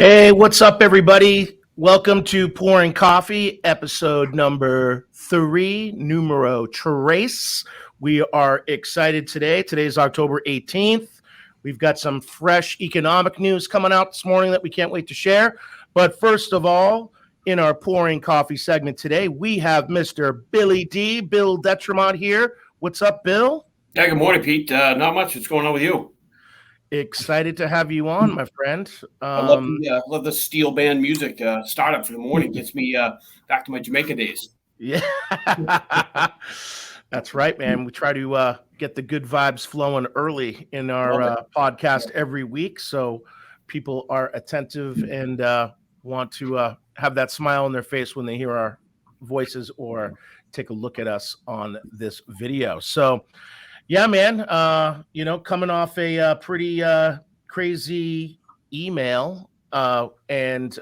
Hey, what's up, everybody? Welcome to Pouring Coffee, episode number 3, numero tres. We are excited today. Today's October 18th. We've got some fresh economic news coming out this morning that we can't wait to share. But first of all, in our Pouring Coffee segment today, we have Mr. Billy D, Bill Detremont here. What's up, Bill? Yeah, good morning, Pete. Not much. What's going on with you? Excited to have you on, my friend. I love the steel band music. Startup for the morning gets me back to my Jamaica days. Yeah, that's right, man. We try to get the good vibes flowing early in Love it. our podcast every week, so people are attentive and want to have that smile on their face when they hear our voices or take a look at us on this video. So, yeah, man. Coming off a pretty crazy email and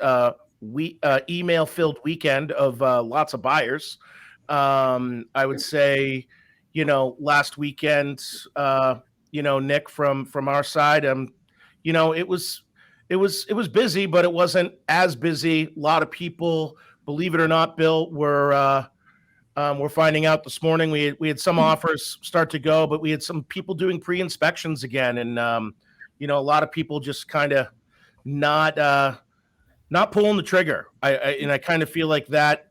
we email filled weekend of lots of buyers. I would say, last weekend, Nick from our side, it was busy, but it wasn't as busy. A lot of people, believe it or not, Bill, we're finding out this morning we had some offers start to go, but we had some people doing pre-inspections again, and a lot of people just kind of not pulling the trigger. I kind of feel like that.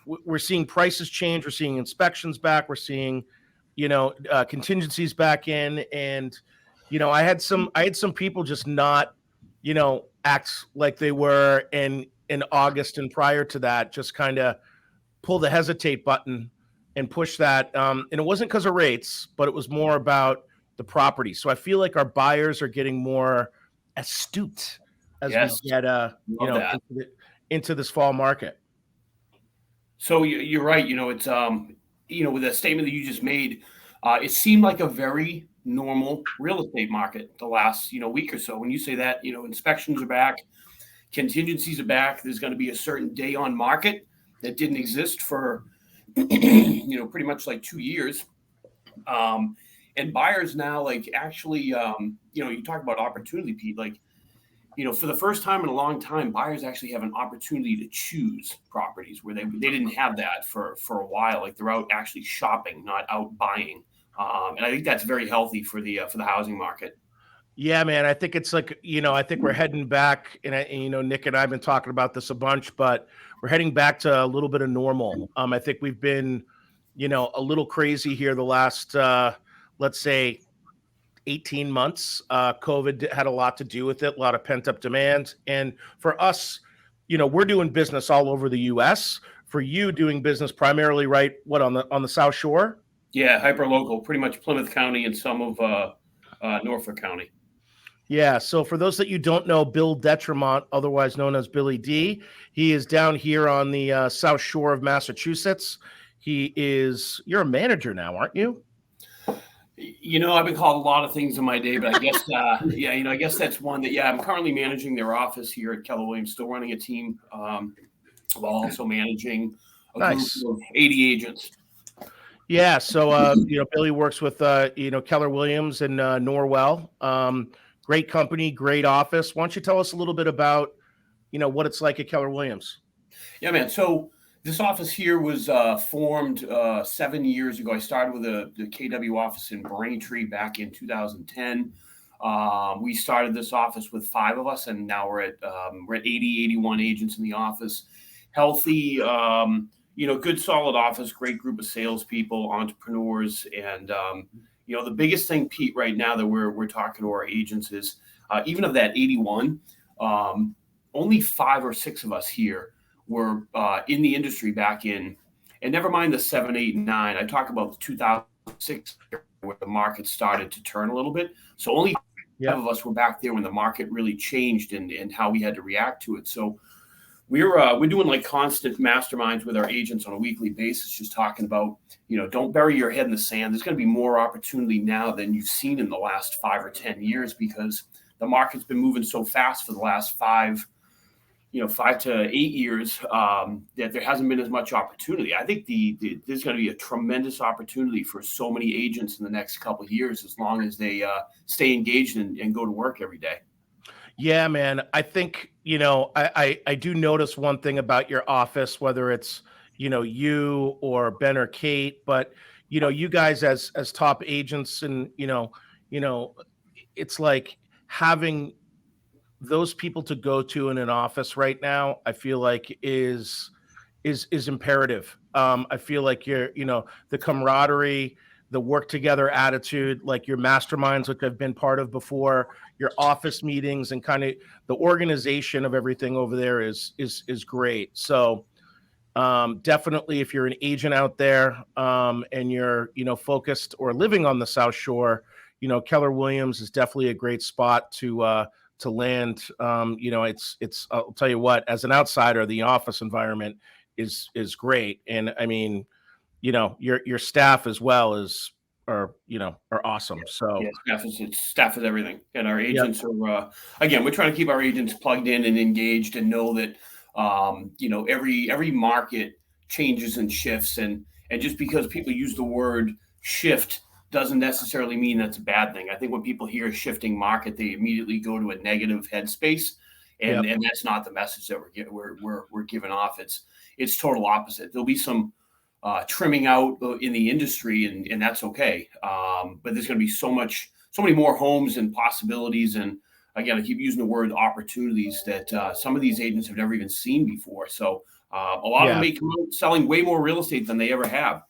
We're seeing prices change. We're seeing inspections back. We're seeing contingencies back in, and I had some people just not act like they were in August and prior to that, just kind of pull the hesitate button and push that. And it wasn't because of rates, but it was more about the property. So I feel like our buyers are getting more astute as Yes, we get love that. into this fall market. So you're right. It's with the statement that you just made, it seemed like a very normal real estate market the last week or so. When you say that, inspections are back, contingencies are back. There's going to be a certain day on market that didn't exist for pretty much like 2 years. And buyers now, like, actually, you talk about opportunity, Pete, like, for the first time in a long time, buyers actually have an opportunity to choose properties where they didn't have that for a while. Like, they're out actually shopping, not out buying. And I think that's very healthy for the housing market. Yeah, man. I think it's like, I think we're heading back, Nick and I have been talking about this a bunch, but we're heading back to a little bit of normal. I think we've been, a little crazy here the last, let's say, 18 months. COVID had a lot to do with it, a lot of pent up demand. And for us, we're doing business all over the US. For you, doing business primarily, right? What, on the South Shore? Yeah, hyper local, pretty much Plymouth County and some of Norfolk County. Yeah. So for those that you don't know, Bill Detremont, otherwise known as Billy D, he is down here on the South Shore of Massachusetts. You're a manager now, aren't you? I've been called a lot of things in my day, but I guess, I guess that's one that, I'm currently managing their office here at Keller Williams, still running a team, while also managing a Nice. group of 80 agents. Yeah. So, Billy works with, Keller Williams and Norwell. Great company, great office. Why don't you tell us a little bit about, what it's like at Keller Williams? Yeah, man. So this office here was formed 7 years ago. I started with the KW office in Braintree back in 2010. We started this office with 5 of us, and now we're at 80, 81 agents in the office. Healthy, good, solid office, great group of salespeople, entrepreneurs, and the biggest thing, Pete, right now that we're talking to our agents is even of that 81, only 5 or 6 of us here were in the industry back in, and never mind the 7, 8, and 9. I talk about the 2006 where the market started to turn a little bit. So only 5 of us were back there when the market really changed and how we had to react to it. So we're doing like constant masterminds with our agents on a weekly basis, just talking about, don't bury your head in the sand. There's going to be more opportunity now than you've seen in the last 5 or 10 years because the market's been moving so fast for the last 5 to 8 years, that there hasn't been as much opportunity. I think there's going to be a tremendous opportunity for so many agents in the next couple of years, as long as they stay engaged and go to work every day. Yeah, man. I think, I do notice one thing about your office, whether it's, you or Ben or Kate, but you guys as top agents and you know, it's like having those people to go to in an office right now, I feel like is imperative. I feel like the camaraderie, the work together attitude, like your masterminds, which I've been part of before, your office meetings, and kind of the organization of everything over there is great. So definitely, if you're an agent out there and you're focused or living on the South Shore, Keller Williams is definitely a great spot to land. It's I'll tell you what, as an outsider, the office environment is great, and I mean, your staff as well are awesome. So Yeah, staff is everything, and our yeah, agents are. Again, we're trying to keep our agents plugged in and engaged, and know that every market changes and shifts, and just because people use the word shift doesn't necessarily mean that's a bad thing. I think when people hear a shifting market, they immediately go to a negative headspace, yeah, and that's not the message that we're giving off. It's total opposite. There'll be some trimming out in the industry, and that's okay. But there's going to be so many more homes and possibilities. And again, I keep using the word opportunities that some of these agents have never even seen before. So a lot of them yeah. may come out selling way more real estate than they ever have.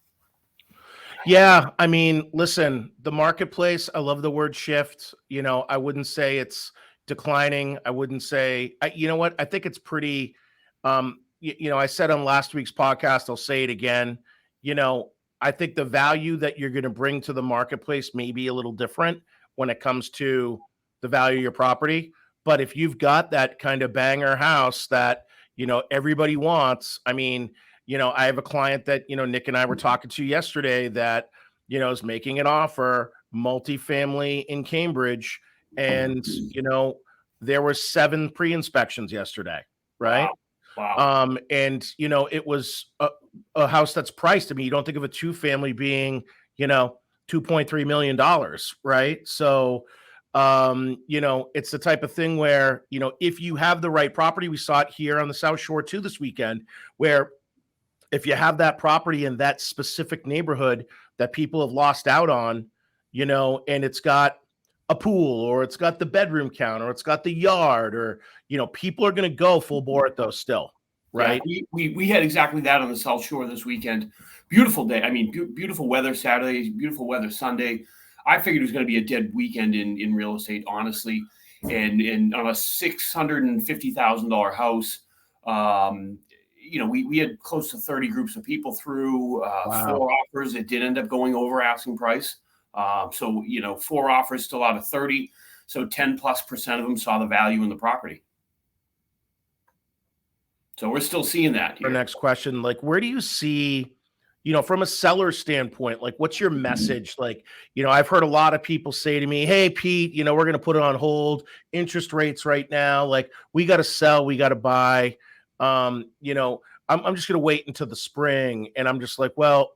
Yeah, I mean, listen, the marketplace, I love the word shift. I wouldn't say it's declining. I wouldn't say, you know what? I think it's pretty, I said on last week's podcast, I'll say it again. You know, I think the value that you're going to bring to the marketplace may be a little different when it comes to the value of your property. But if you've got that kind of banger house that, everybody wants, I mean, I have a client that, Nick and I were talking to yesterday that, is making an offer multifamily in Cambridge. And, there were 7 pre-inspections yesterday, right? Wow. Wow. And, it was a house that's priced. I mean, you don't think of a 2-family being, $2.3 million, right? So, it's the type of thing where, if you have the right property, we saw it here on the South Shore too this weekend, where if you have that property in that specific neighborhood that people have lost out on, and it's got a pool or it's got the bedroom count or it's got the yard or, people are going to go full bore at those still. Yeah, Right. we had exactly that on the South Shore this weekend. Beautiful day. I mean, beautiful weather Saturday, beautiful weather Sunday. I figured it was going to be a dead weekend in real estate, honestly. And on a $650,000 house, we had close to 30 groups of people through, Wow. 4 offers. It did end up going over asking price. So 4 offers still out of 30. So 10+% of them saw the value in the property. So we're still seeing that Our here. next question, like, where do you see, from a seller standpoint, like, what's your message? Like, I've heard a lot of people say to me, hey, Pete, we're going to put it on hold. Interest rates right now, like, we got to sell, we got to buy. I'm just going to wait until the spring. And I'm just like, well,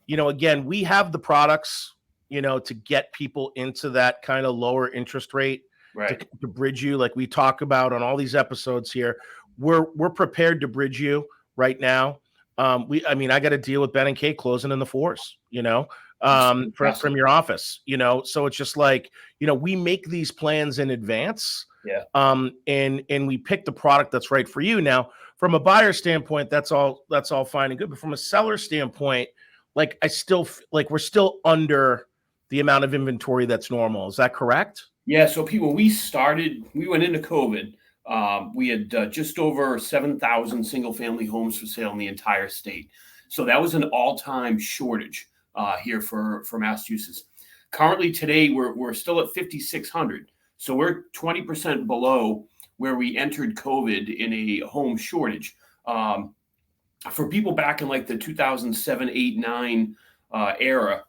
again, we have the products, to get people into that kind of lower interest rate Right. to bridge you, like we talk about on all these episodes here. We're prepared to bridge you right now. I mean, I got to deal with Ben and Kate closing in the 4s, from your office, so it's just like, we make these plans in advance. Yeah. And we pick the product that's right for you. Now, from a buyer standpoint, that's all fine and good. But from a seller standpoint, like, I still like we're still under the amount of inventory that's normal. Is that correct? Yeah. So, Pete, when we went into COVID, we had just over 7,000 single family homes for sale in the entire state. So that was an all-time shortage here for Massachusetts. Currently today, we're still at 5,600. So we're 20% below where we entered COVID in a home shortage. For people back in like the 2007, 8, 9 era,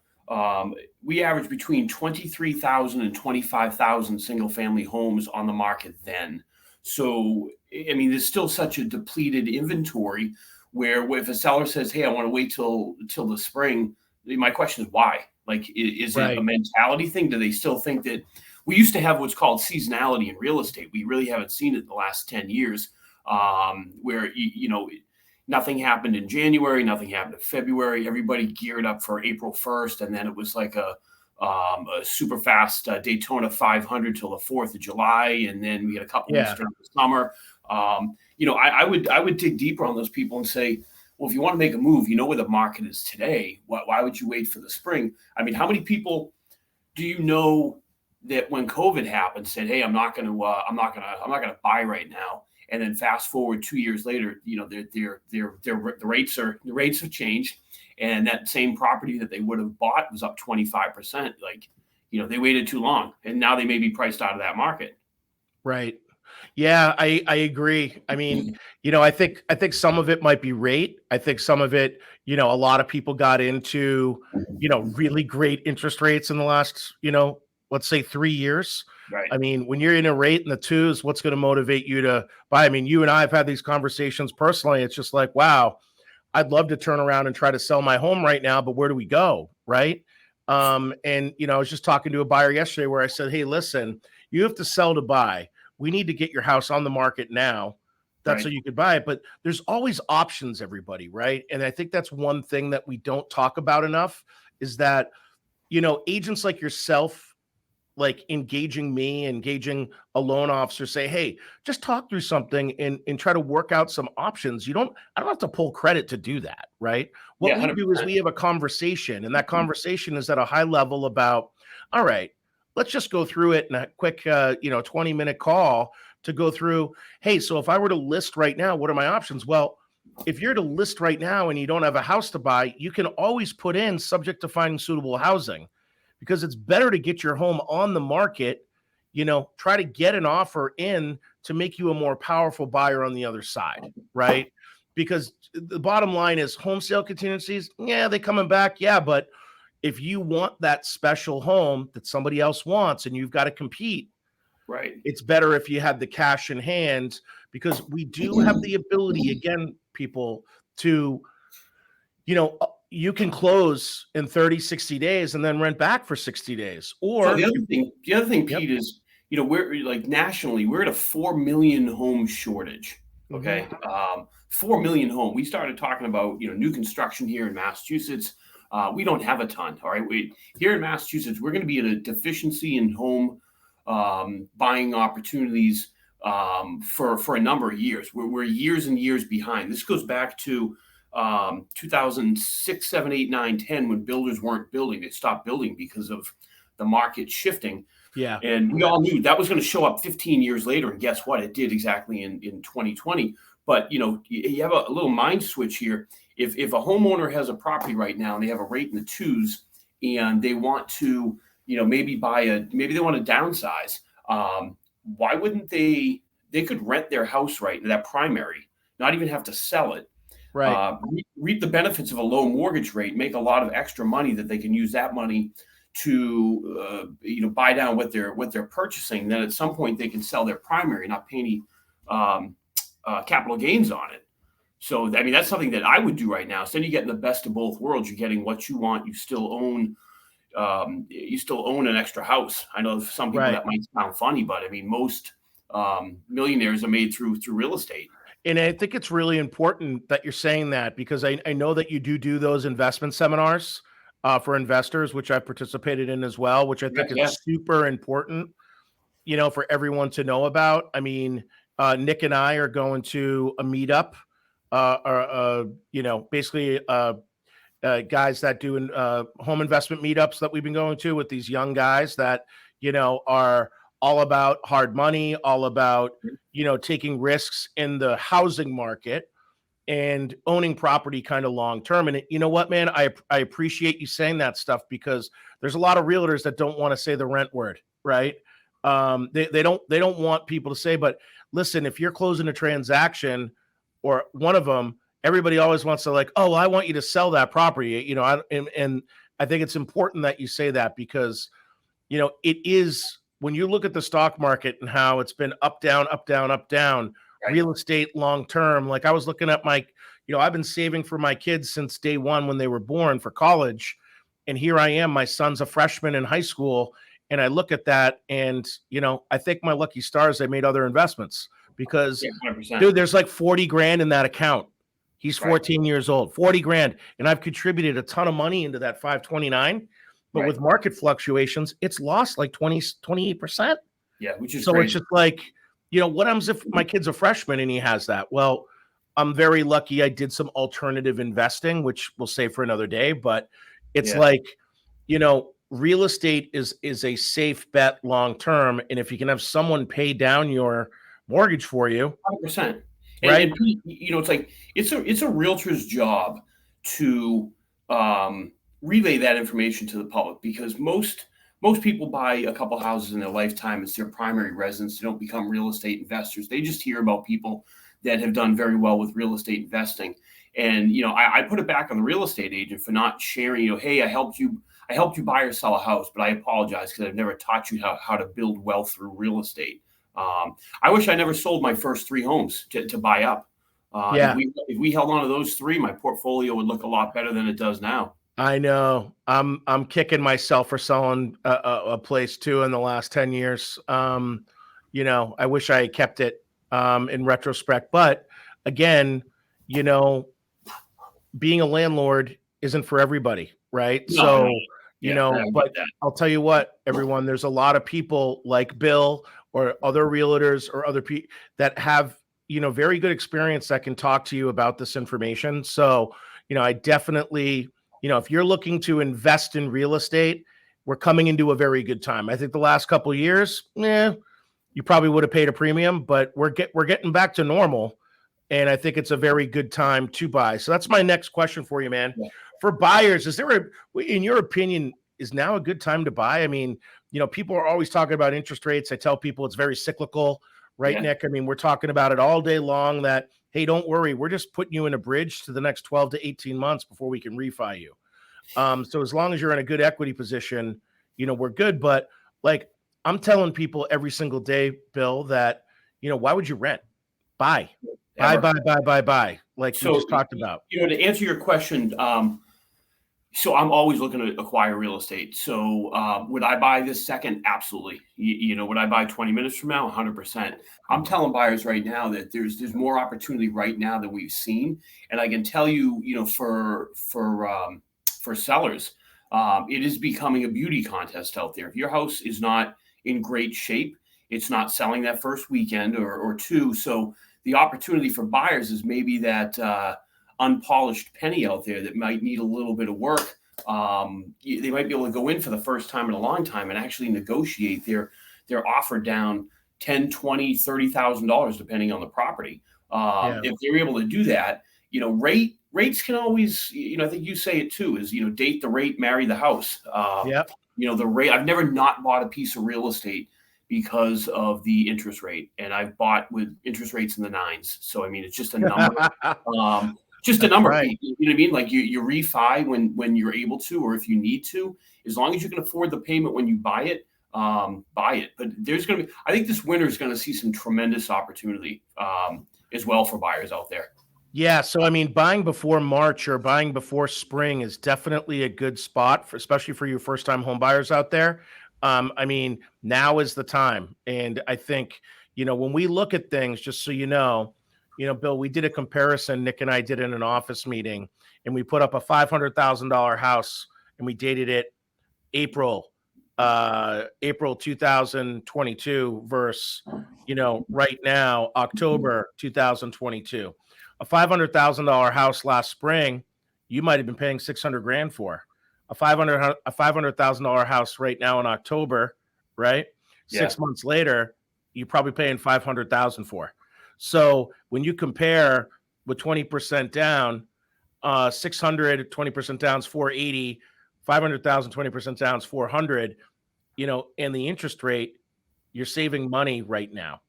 we averaged between 23,000 and 25,000 single family homes on the market then. So, I mean, there's still such a depleted inventory where if a seller says, hey, I want to wait till the spring, my question is why? Like, is it a Right. mentality thing? Do they still think that we used to have what's called seasonality in real estate. We really haven't seen it the last 10 years, where, nothing happened in January, nothing happened in February. Everybody geared up for April 1st. And then it was like a super fast Daytona 500 till the 4th of July. And then we had a couple weeks during the summer. I would dig deeper on those people and say, well, if you want to make a move, you know where the market is today. Why would you wait for the spring? I mean, how many people do you know that when COVID happened said, "Hey, I'm not going to buy right now," and then fast forward 2 years later, the rates have changed, and that same property that they would have bought was up 25%. Like, they waited too long, and now they may be priced out of that market. Right. Yeah, I agree. I mean, I think some of it might be rate. I think some of it, a lot of people got into, really great interest rates in the last, let's say 3 years. Right. I mean, when you're in a rate in the twos, what's going to motivate you to buy? I mean, you and I have had these conversations personally. It's just like, wow, I'd love to turn around and try to sell my home right now, but where do we go? Right. And I was just talking to a buyer yesterday where I said, hey, listen, you have to sell to buy. We need to get your house on the market now. That's so you could buy it. But there's always options, everybody, right? And I think that's one thing that we don't talk about enough is that, agents like yourself, like engaging a loan officer, say, hey, just talk through something and try to work out some options. I don't have to pull credit to do that, right? What we do is we have a conversation, and that conversation is at a high level about, all right, let's just go through it in a quick, 20-minute call to go through, hey, so if I were to list right now, what are my options? Well, if you're to list right now and you don't have a house to buy, you can always put in subject to finding suitable housing, because it's better to get your home on the market, try to get an offer in to make you a more powerful buyer on the other side, right? Because the bottom line is home sale contingencies, yeah, they coming back, yeah, but if you want that special home that somebody else wants and you've got to compete, right, it's better if you have the cash in hand, because we do have the ability, again, people, to, you can close in 30, 60 days and then rent back for 60 days. Or so the other thing, Pete, is, we're like nationally, we're at a 4 million home shortage. Okay. 4 million home. We started talking about, new construction here in Massachusetts. We don't have a ton. All right. Here in Massachusetts, we're going to be at a deficiency in home buying opportunities for a number of years. We're years and years behind. This goes back to 2006, 7, 8, 9, 10, when builders weren't building. They stopped building because of the market shifting. Yeah. And we all knew that was going to show up 15 years later. And guess what? It did exactly in 2020. But, you have a little mind switch here. If a homeowner has a property right now and they have a rate in the twos and they want to, maybe maybe they want to downsize, why wouldn't they could rent their house right, that primary, not even have to sell it. Right. Reap the benefits of a low mortgage rate, make a lot of extra money that they can use that money to, buy down what they're purchasing. Then at some point they can sell their primary, not pay any capital gains on it. So, I mean, that's something that I would do right now. Instead of getting the best of both worlds, you're getting what you want. You still own an extra house. I know for some people that might sound funny, but I mean, most millionaires are made through real estate. And I think it's really important that you're saying that, because I know that you do those investment seminars for investors, which I've participated in as well, which I think is super important, for everyone to know about. I mean, Nick and I are going to a meetup, basically guys that do home investment meetups that we've been going to with these young guys that, are all about hard money, all about, taking risks in the housing market and owning property kind of long term. And you know what, man, I appreciate you saying that stuff, because there's a lot of realtors that don't want to say the rent word, right? They don't want people to say, but listen, if you're closing a transaction or one of them, everybody always wants to like, oh, well, I want you to sell that property, and I think it's important that you say that, because, it is, when you look at the stock market and how it's been up, down, up, down, up, down, real estate long term. Like I was looking at I've been saving for my kids since day one when they were born for college. And here I am, my son's a freshman in high school, And I look at that and, I think my lucky stars, I made other investments because, Yeah, 100%. dude, there's like 40 grand in that account. He's Right. 14 years old, 40 grand. And I've contributed a ton of money into that 529. But Right. with market fluctuations, it's lost like 28%. Yeah, which is So great. it's just like, what happens if my kid's a freshman and he has that? Well, I'm very lucky I did some alternative investing, which we'll say for another day. But it's like, real estate is a safe bet long term. And if you can have someone pay down your mortgage for you, 100%. right? And it's like it's a realtor's job to relay that information to the public, because most people buy a couple houses in their lifetime. It's their primary residence. They don't become real estate investors. They just hear about people that have done very well with real estate investing. And I put it back on the real estate agent for not sharing. Hey, I helped you buy or sell a house, but I apologize because I've never taught you how to build wealth through real estate. I wish I never sold my first 3 homes to buy up. Yeah. If we held on to those 3, my portfolio would look a lot better than it does now. I know. I'm kicking myself for selling a place too in the last 10 years. I wish I had kept it in retrospect, but again, being a landlord isn't for everybody, right? No, So, but I'll tell you what, everyone, there's a lot of people like Bill or other realtors or other people that have, very good experience that can talk to you about this information. So, I definitely, if you're looking to invest in real estate, we're coming into a very good time. I think the last couple of years, you probably would have paid a premium, but we're getting back to normal. And I think it's a very good time to buy. So that's my next question for you, man. Yeah. For buyers, in your opinion, is now a good time to buy? I mean, people are always talking about interest rates. I tell people it's very cyclical, right, Yeah. Nick? I mean, we're talking about it all day long that, hey, don't worry. We're just putting you in a bridge to the next 12 to 18 months before we can refi you. So as long as you're in a good equity position, we're good. But like I'm telling people every single day, Bill, that, why would you rent? Buy. Buy. Like we just talked about. To answer your question, so I'm always looking to acquire real estate. So would I buy this second? Absolutely. Would I buy 20 minutes from now? 100%. I'm telling buyers right now that there's more opportunity right now than we've seen. And I can tell you, for sellers, it is becoming a beauty contest out there. If your house is not in great shape, it's not selling that first weekend or 2. So the opportunity for buyers is maybe that unpolished penny out there that might need a little bit of work. They might be able to go in for the first time in a long time and actually negotiate their offer down $10,000, $20,000, $30,000 depending on the property. If they're able to do that, rates can always, I think you say it too, is date the rate, marry the house. The rate. I've never not bought a piece of real estate because of the interest rate. And I've bought with interest rates in the 9s. So, I mean, it's just a number. Just a number. Right. You know what I mean? Like you refi when you're able to, or if you need to, as long as you can afford the payment when you buy it, buy it. But there's going to be, I think this winter is going to see some tremendous opportunity as well for buyers out there. Yeah. So, I mean, buying before March or buying before spring is definitely a good spot especially for you first-time home buyers out there. I mean, now is the time. And I think, when we look at things, just so Bill, we did a comparison. Nick and I did in an office meeting, and we put up a $500,000 house, and we dated it April 2022 versus, right now, October 2022. A $500,000 house last spring, you might have been paying 600 grand for. A $500,000 house right now in October, right? Yeah. 6 months later, you're probably paying 500,000 for. So when you compare with 20% down, 600, 20% down is 480, 500,000, 20% down is 400, and the interest rate, you're saving money right now.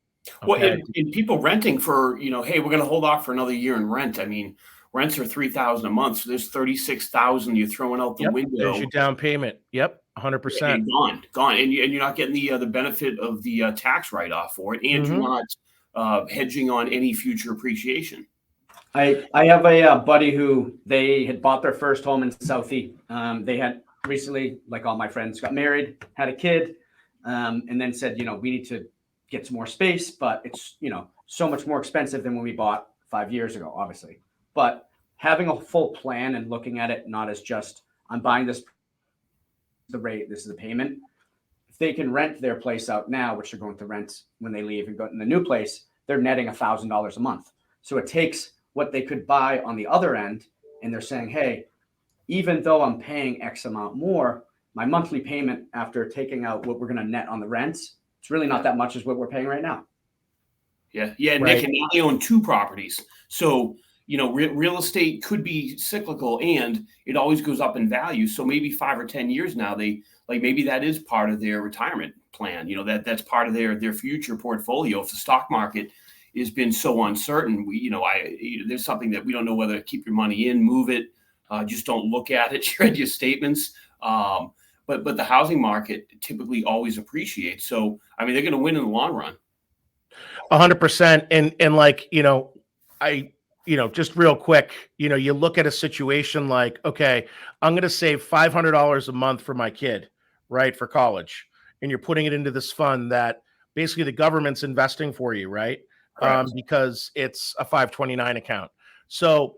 Okay? Well, and people renting for, hey, we're going to hold off for another year and rent. I mean, rents are $3,000 a month. So there's $36,000 you're throwing out the window. There's your down payment. Yep. 100%. And gone. And you're not getting the benefit of the tax write-off for it. And you're not hedging on any future appreciation. I have a buddy who they had bought their first home in Southie. They had recently, like all my friends, got married, had a kid. and then said, we need to get some more space, but it's, so much more expensive than when we bought 5 years ago, obviously. But having a full plan and looking at it not as just, I'm buying this, the rate, this is the payment. If they can rent their place out now, which they're going to rent when they leave and go in the new place, they're netting $1,000 a month. So it takes what they could buy on the other end, and they're saying, hey, even though I'm paying X amount more, my monthly payment after taking out what we're going to net on the rents, it's really not that much as what we're paying right now. Yeah. Yeah. Right. Nick, and now they own 2 properties. So, real estate could be cyclical and it always goes up in value. So maybe 5 or 10 years now, maybe that is part of their retirement plan. That's part of their future portfolio. If the stock market has been so uncertain, there's something that we don't know whether to keep your money in, move it, just don't look at it, read your statements. But the housing market typically always appreciates. So, they're going to win in the long run. 100%. And just real quick, you look at a situation like, okay, I'm going to save $500 a month for my kid, right, for college. And you're putting it into this fund that basically the government's investing for you, right? Because it's a 529 account. So,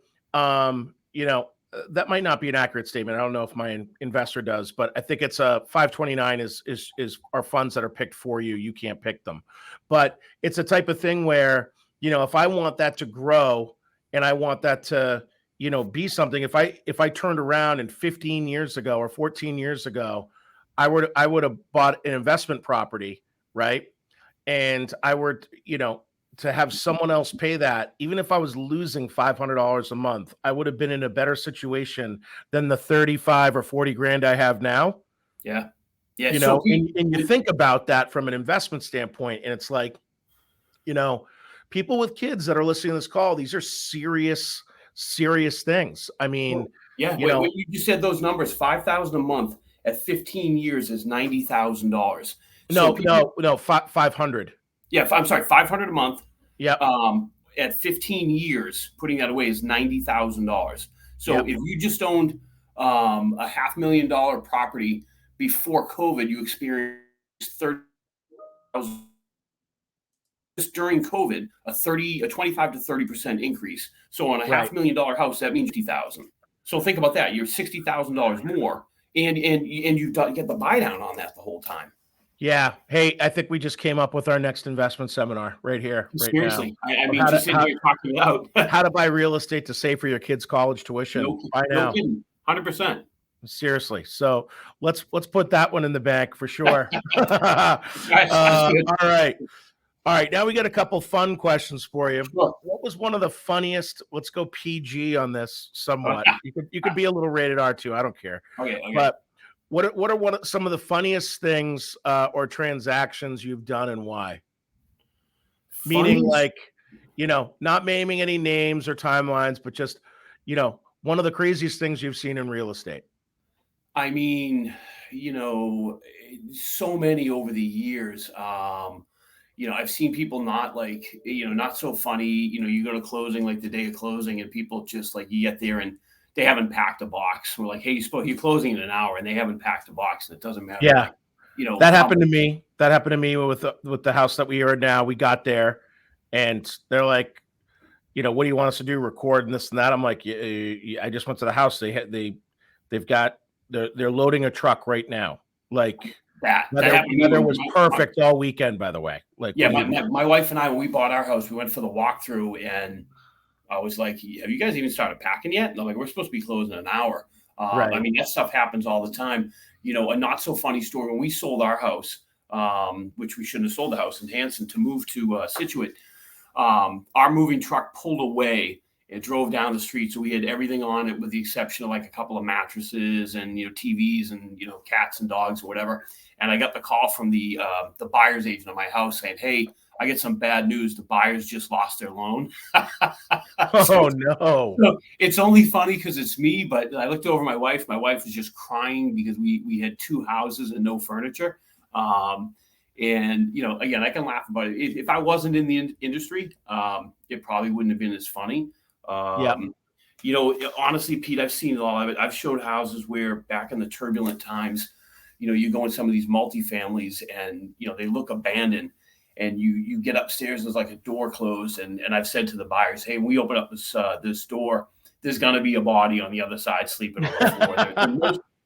that might not be an accurate statement. I don't know if my investor does, but I think it's a 529 is our funds that are picked for you. You can't pick them, but it's a type of thing where, if I want that to grow and I want that to, be something, if I turned around and 15 years ago or 14 years ago, I would have bought an investment property, right? And I would, to have someone else pay that, even if I was losing $500 a month, I would have been in a better situation than the 35 or 40 grand I have now. Yeah. Yeah. And you think about that from an investment standpoint, and it's like, people with kids that are listening to this call, these are serious things. Wait, you just said those numbers, 5,000 a month at 15 years is $90,000. No, 500. Yeah, I'm sorry, 500 a month. Yeah. At 15 years, putting that away is $90,000. So Yep. if you just owned a $500,000 property before COVID, you experienced 30,000. Just during COVID, a 25 to 30% increase. So on a $500,000 house, that means 50,000. So think about that. You're $60,000 more, and you get the buy down on that the whole time. Yeah. Hey, I think we just came up with our next investment seminar right here, right Seriously. now. Just sitting here talking about how to buy real estate to save for your kids' college tuition. No kidding. 100%. Seriously. So let's put that one in the bank for sure. All right. Now we got a couple fun questions for you. Sure. What was one of the funniest? Let's go PG on this somewhat. You could be a little rated R too. I don't care. Okay. But what are some of the funniest things or transactions you've done and why? Meaning, like, not naming any names or timelines, but just, one of the craziest things you've seen in real estate. So many over the years. I've seen people not so funny. You go to closing, like the day of closing, and people just like, you get there and they haven't packed a box. We're like, hey, you're closing in an hour, and they haven't packed a box, and it doesn't matter. Yeah, that happened to me. That happened to me with the house that we are in now. We got there, and they're like, what do you want us to do? Record and this and that. I'm like, I just went to the house. They're loading a truck right now. Like that weather was perfect all weekend, by the way. Like, yeah, my wife and I, when we bought our house, we went for the walkthrough, and I was like, have you guys even started packing yet? And they're like, we're supposed to be closing in an hour. Right. That stuff happens all the time. A not so funny story, when we sold our house, which we shouldn't have sold the house in Hanson to move to Situate, our moving truck pulled away and drove down the street. So we had everything on it with the exception of like a couple of mattresses and, TVs and, cats and dogs or whatever. And I got the call from the buyer's agent of my house saying, hey, I get some bad news. The buyers just lost their loan. Oh, no. So it's only funny because it's me, but I looked over my wife. My wife was just crying because we had 2 houses and no furniture. And, again, I can laugh about it. If I wasn't in the industry, it probably wouldn't have been as funny. Honestly, Pete, I've seen a lot of it. I've showed houses where back in the turbulent times, you go in some of these multifamilies and, they look abandoned, and you get upstairs, there's like a door closed. And I've said to the buyers, hey, when we open up this door, there's going to be a body on the other side sleeping on the floor.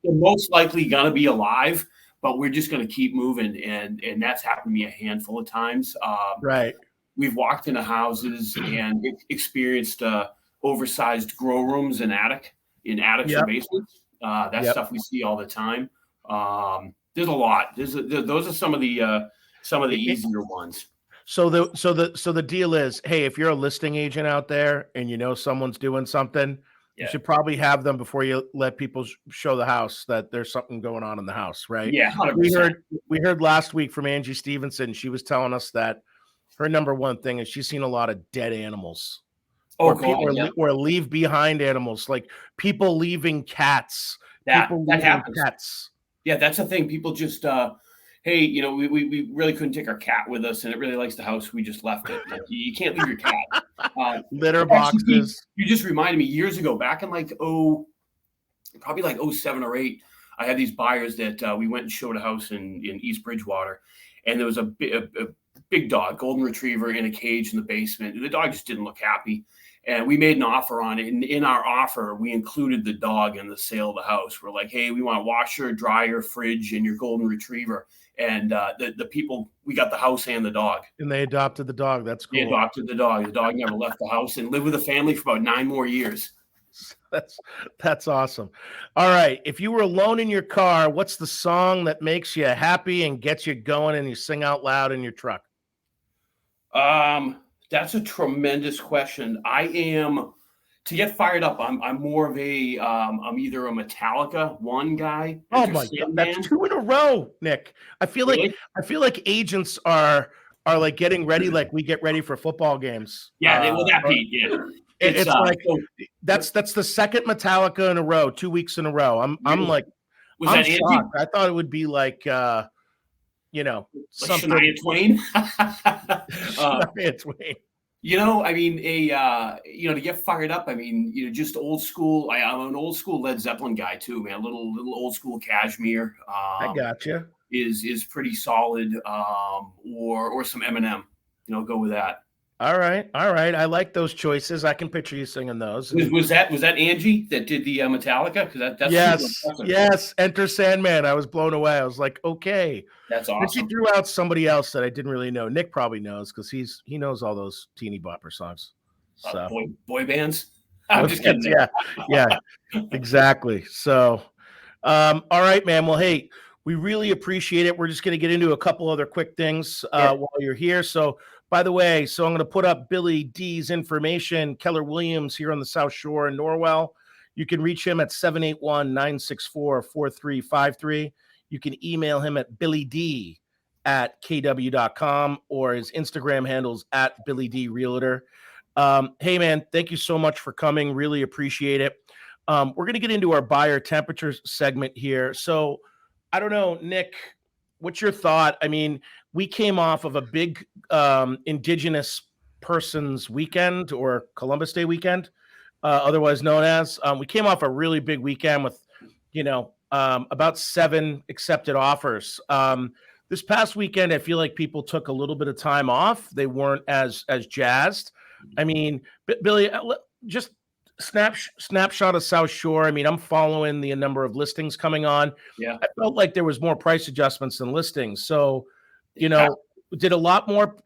They're most likely going to be alive, but we're just going to keep moving. And that's happened to me a handful of times. Right. We've walked into houses and experienced oversized grow rooms in attics or basements. That's stuff we see all the time. There's a lot. Those are some of the easier ones. So the deal is, hey, if you're a listing agent out there and someone's doing something, you should probably have them before you let people show the house that there's something going on in the house, right? Yeah, 100%. We heard last week from Angie Stevenson. She was telling us that her number one thing is she's seen a lot of dead animals. Or leave behind animals, like people leaving cats. That happens. Cats. Yeah, that's the thing. People just, hey, we really couldn't take our cat with us, and it really likes the house. We just left it. Like, you can't leave your cat. Litter boxes. You just reminded me years ago, back in probably like 07 or 08, I had these buyers that we went and showed a house in East Bridgewater, and there was a big dog, golden retriever, in a cage in the basement. And the dog just didn't look happy. And we made an offer on it. And in our offer, we included the dog in the sale of the house. We're like, hey, we want a washer, dryer, fridge, and your golden retriever. And the people, we got the house and the dog. And they adopted the dog. That's cool. They adopted the dog. The dog never left the house and lived with the family for about 9 more years. That's awesome. All right. If you were alone in your car, what's the song that makes you happy and gets you going and you sing out loud in your truck? That's a tremendous question. To get fired up, I'm more of I'm either a Metallica one guy. Oh my God, that's 2 in a row, Nick. I feel like agents are like getting ready, like we get ready for football games. Yeah, it's like that's the second Metallica in a row, 2 weeks in a row. I'm shocked. Angie? I thought it would be like something. Shania Twain. Shania Twain. To get fired up, just old school. I'm an old school Led Zeppelin guy too, man. Little old school Kashmir. I gotcha. Is pretty solid. Or some Eminem. Go with that. All right. I like those choices. I can picture you singing those. Was that Angie that did the Metallica? Because that's yes. Enter Sandman. I was blown away. I was like, okay, that's awesome. But you threw out somebody else that I didn't really know. Nick probably knows because he knows all those teeny bopper songs. So boy bands. I'm just kidding. Yeah, exactly. So, all right, man. Well, hey, we really appreciate it. We're just going to get into a couple other quick things while you're here. So. By the way, I'm going to put up Billy D's information, Keller Williams here on the South Shore in Norwell. You can reach him at 781-964-4353. You can email him at billyd@kw.com or his Instagram handles at BillyDRealtor. Hey, man, thank you so much for coming. Really appreciate it. We're going to get into our buyer temperature segment here. So I don't know, Nick, what's your thought? We came off of a big Indigenous Persons Weekend or Columbus Day weekend, otherwise known as. We came off a really big weekend with, about 7 accepted offers. This past weekend, I feel like people took a little bit of time off. They weren't as jazzed. Billy, just snapshot of South Shore. I'm following the number of listings coming on. Yeah, I felt like there was more price adjustments than listings. So, did a lot more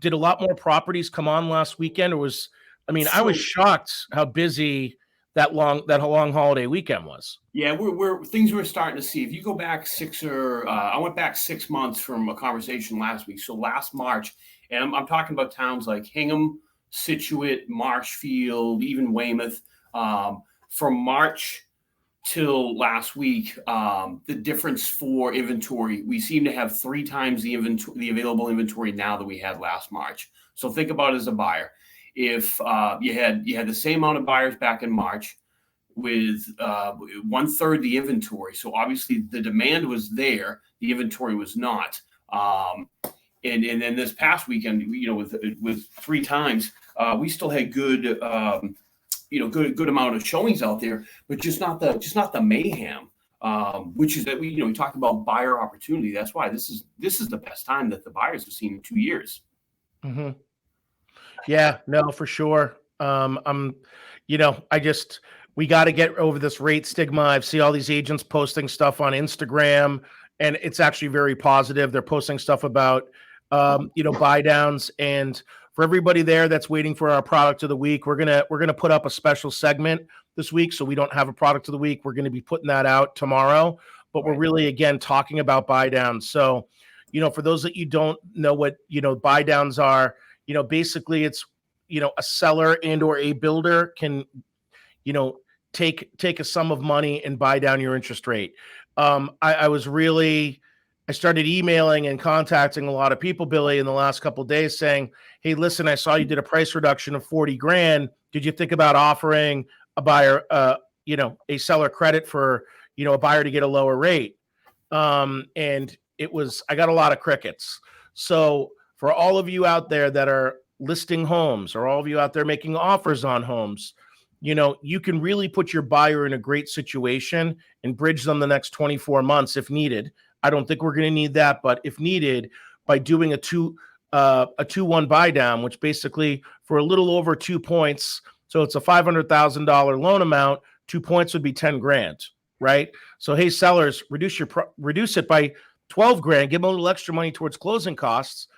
properties come on last weekend, or was? I was shocked how busy that long holiday weekend was. Yeah, we're things we're starting to see. If you go back I went back 6 months from a conversation last week. So last March, and I'm talking about towns like Hingham, Scituate, Marshfield, even Weymouth. From March till last week, the difference for inventory, we seem to have 3 times the available inventory now that we had last March. So think about it as a buyer. If you had the same amount of buyers back in March with 1/3 the inventory, so obviously the demand was there, the inventory was not. And then this past weekend, with 3 times, we still had good amount of showings out there, but just not the mayhem. which is that we talked about buyer opportunity. That's why this is the best time that the buyers have seen in 2 years. Mm-hmm. Yeah, no, for sure. We got to get over this rate stigma. I've seen all these agents posting stuff on Instagram, and it's actually very positive. They're posting stuff about, buy downs. And for everybody there that's waiting for our product of the week, we're gonna put up a special segment this week. So we don't have a product of the week. We're going to be putting that out tomorrow, but we're really, again, talking about buy downs. So, for those that you don't know what, buy downs are, basically it's, a seller and or a builder can, take a sum of money and buy down your interest rate. I started emailing and contacting a lot of people, Billy, in the last couple of days saying, hey, listen, I saw you did a price reduction of 40 grand. Did you think about offering a buyer, a seller credit for, a buyer to get a lower rate? And I got a lot of crickets. So for all of you out there that are listing homes, or all of you out there making offers on homes, you can really put your buyer in a great situation and bridge them the next 24 months if needed. I don't think we're going to need that, but if needed, by doing a 2-1 buy down, which basically for a little over 2 points, so it's a $500,000 loan amount, 2 points would be 10 grand, right? So hey, sellers, reduce it by 12 grand, give them a little extra money towards closing costs,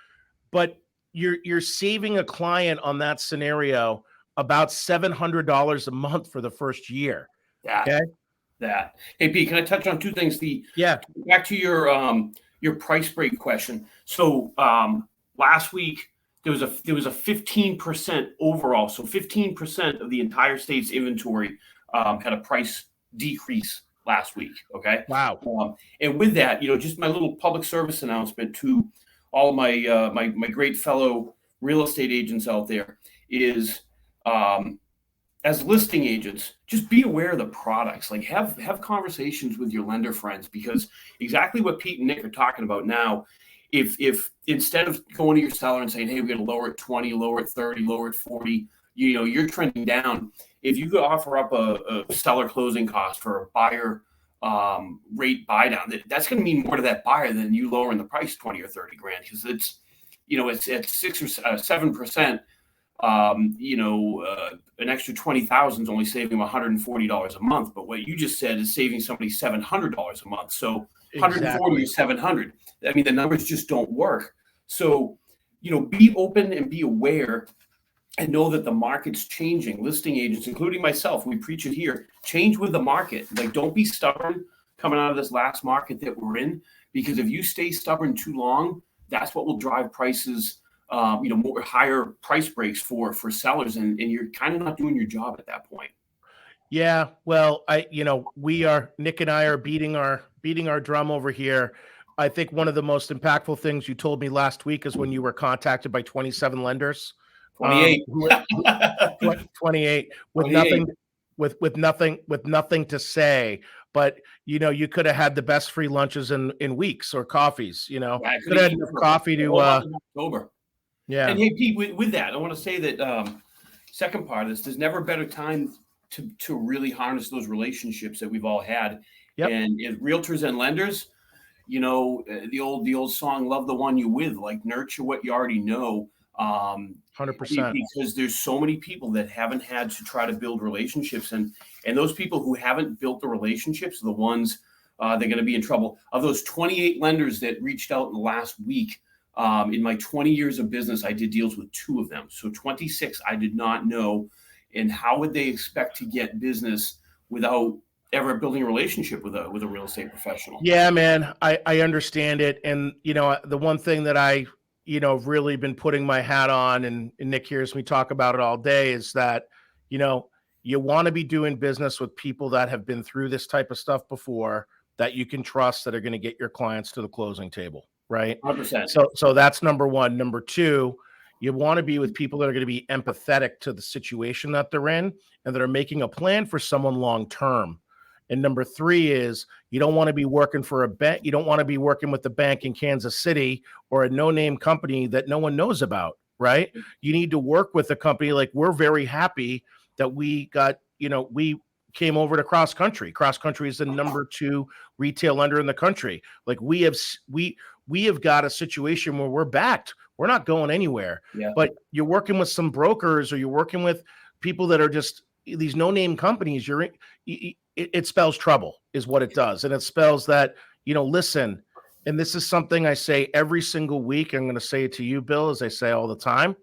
but you're saving a client on that scenario about $700 a month for the first year. Okay. Hey, Pete, can I touch on two things? Back to your price break question. So last week there was a 15% overall. So 15% of the entire state's inventory had a price decrease last week. Okay. Wow. And with that, just my little public service announcement to all of my my great fellow real estate agents out there is, as listing agents, just be aware of the products. Like have conversations with your lender friends, because exactly what Pete and Nick are talking about now, if instead of going to your seller and saying, hey, we're going to lower it 20, lower it 30, lower it 40, you're trending down. If you could offer up a seller closing cost for a buyer rate buy down, that's going to mean more to that buyer than you lowering the price 20 or 30 grand, because it's at 6 or 7%. An extra 20,000 is only saving them $140 a month. But what you just said is saving somebody $700 a month. So 140 or 700. I mean, the numbers just don't work. So, be open and be aware and know that the market's changing. Listing agents, including myself, we preach it here, change with the market. Like, don't be stubborn coming out of this last market that we're in, because if you stay stubborn too long, that's what will drive prices, more higher price breaks for sellers. And you're kind of not doing your job at that point. Yeah. Well, Nick and I are beating our drum over here. I think one of the most impactful things you told me last week is when you were contacted by 27 lenders. 28. 28 with nothing to say, but you could have had the best free lunches in weeks, or coffees. Could have had enough coffee to October. Yeah. And hey, Pete, with that, I want to say that second part of this, there's never a better time to really harness those relationships that we've all had. Yep. And as realtors and lenders, the old song, love the one you with, like nurture what you already know. 100%. Because there's so many people that haven't had to try to build relationships, and those people who haven't built the relationships are the ones they're going to be in trouble. Of those 28 lenders that reached out in the last week, in my 20 years of business, I did deals with 2 of them. So 26 I did not know. And how would they expect to get business without ever building a relationship with a real estate professional? Yeah, man, I understand it. And the one thing that I really been putting my hat on, and Nick hears me talk about it all day, is that you want to be doing business with people that have been through this type of stuff before, that you can trust, that are going to get your clients to the closing table, right? 100%. So that's number one. Number two, you want to be with people that are going to be empathetic to the situation that they're in, and that are making a plan for someone long term. And number three is, you don't want to be working for a bank. You don't want to be working with the bank in Kansas City, or a no-name company that no one knows about, right? You need to work with a company like, we're very happy that we got, we came over to Cross Country. Cross Country is the number 2 retail lender in the country. Like we have got a situation where we're backed. We're not going anywhere. Yeah. But you're working with some brokers, or you're working with people that are just these no-name companies. It spells trouble, is what it does, and it spells that, listen. And this is something I say every single week. I'm going to say it to you, Bill, as I say all the time.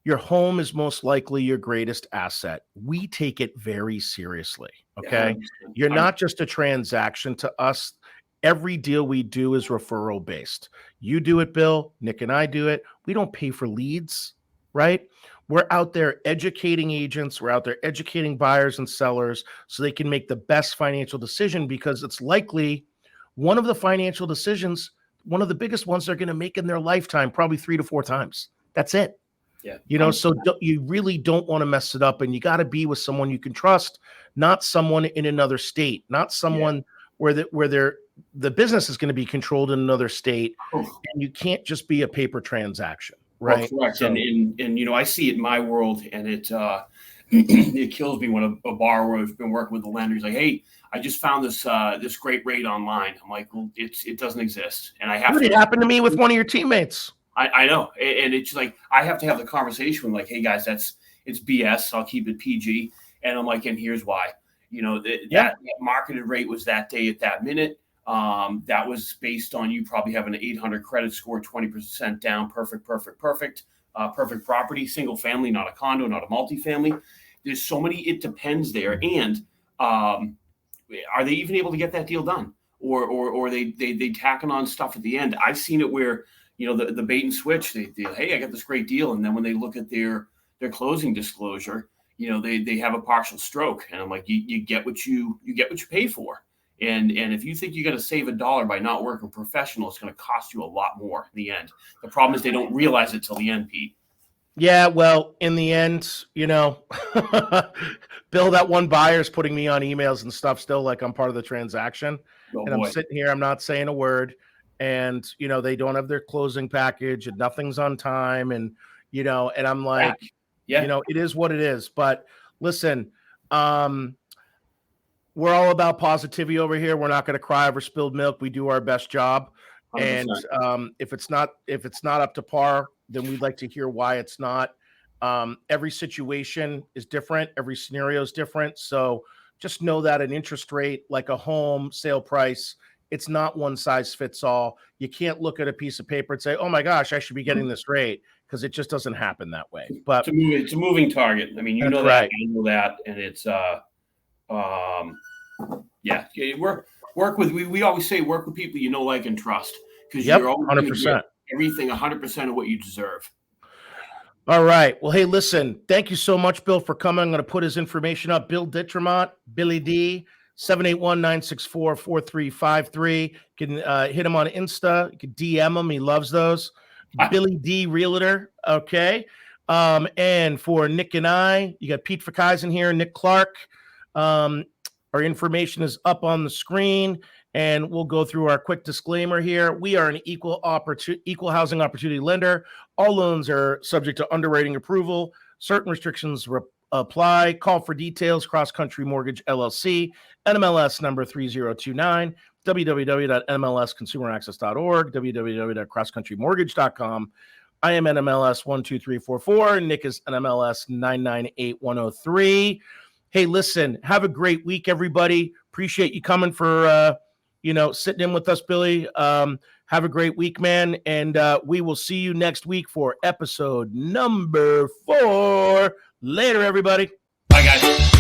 Your home is most likely your greatest asset. We take it very seriously. Okay. Yeah, You're not just a transaction to us. Every deal we do is referral based. You do it, Bill. Nick and I do it. We don't pay for leads, right? We're out there educating agents. We're out there educating buyers and sellers so they can make the best financial decision, because it's likely one of the financial decisions, one of the biggest ones they're going to make in their lifetime, probably 3 to 4 times. That's it. Yeah. So you really don't want to mess it up, and you got to be with someone you can trust, not someone in another state, not someone where the business is going to be controlled in another state, and you can't just be a paper transaction, right? Well, correct. So, and I see it in my world, and it it kills me when a borrower has been working with the lender. He's like, "Hey, I just found this great rate online." I'm like, "Well, it doesn't exist," and I have it happened to me with one of your teammates. I know, and it's like I have to have the conversation with, like, "Hey guys, it's BS. I'll keep it PG," and I'm like, "And here's why." That marketed rate was that day at that minute. That was based on you probably having an 800 credit score, 20% down, perfect property, single family, not a condo, not a multifamily. There's so many it depends there, and are they even able to get that deal done, or they tacking on stuff at the end? I've seen it where the bait and switch. They hey, I got this great deal, and then when they look at their closing disclosure, they have a partial stroke, and I'm like, you get what you pay for. And if you think you're going to save $1 by not working professional, it's going to cost you a lot more in the end. The problem is they don't realize it till the end, Pete. Yeah, well, in the end, Bill, that one buyer's putting me on emails and stuff still, like I'm part of the transaction. Oh, and boy. I'm sitting here, I'm not saying a word. And, they don't have their closing package, and nothing's on time. And, and I'm like, it is what it is. But listen, we're all about positivity over here. We're not going to cry over spilled milk. We do our best job. 100%. And if it's not up to par, then we'd like to hear why it's not. Every situation is different. Every scenario is different. So just know that an interest rate, like a home sale price, it's not one size fits all. You can't look at a piece of paper and say, "Oh my gosh, I should be getting this rate," because it just doesn't happen that way. But it's a moving target. I mean, that, right. I know that, and it's work with. We always say work with people you know, like, and trust, because you're always 100%. Everything 100% of what you deserve. All right. Well, hey, listen, thank you so much, Bill, for coming. I'm going to put his information up. Bill Dittremont, Billy D, 781-964-4353. You can hit him on Insta. You can DM him. He loves those. Billy D Realtor. Okay. And for Nick and I, you got Pete Verkeisen here, Nick Clark. Our information is up on the screen, and we'll go through our quick disclaimer here. We are an equal housing opportunity lender. All loans are subject to underwriting approval. Certain restrictions apply. Call for details. Cross Country Mortgage LLC, NMLS number 3029, www.nmlsconsumeraccess.org, www.crosscountrymortgage.com. I am NMLS 12344. Nick is NMLS 998103. Hey, listen, have a great week, everybody. Appreciate you coming for, sitting in with us, Billy. Have a great week, man. And we will see you next week for episode number 4. Later, everybody. Bye, guys.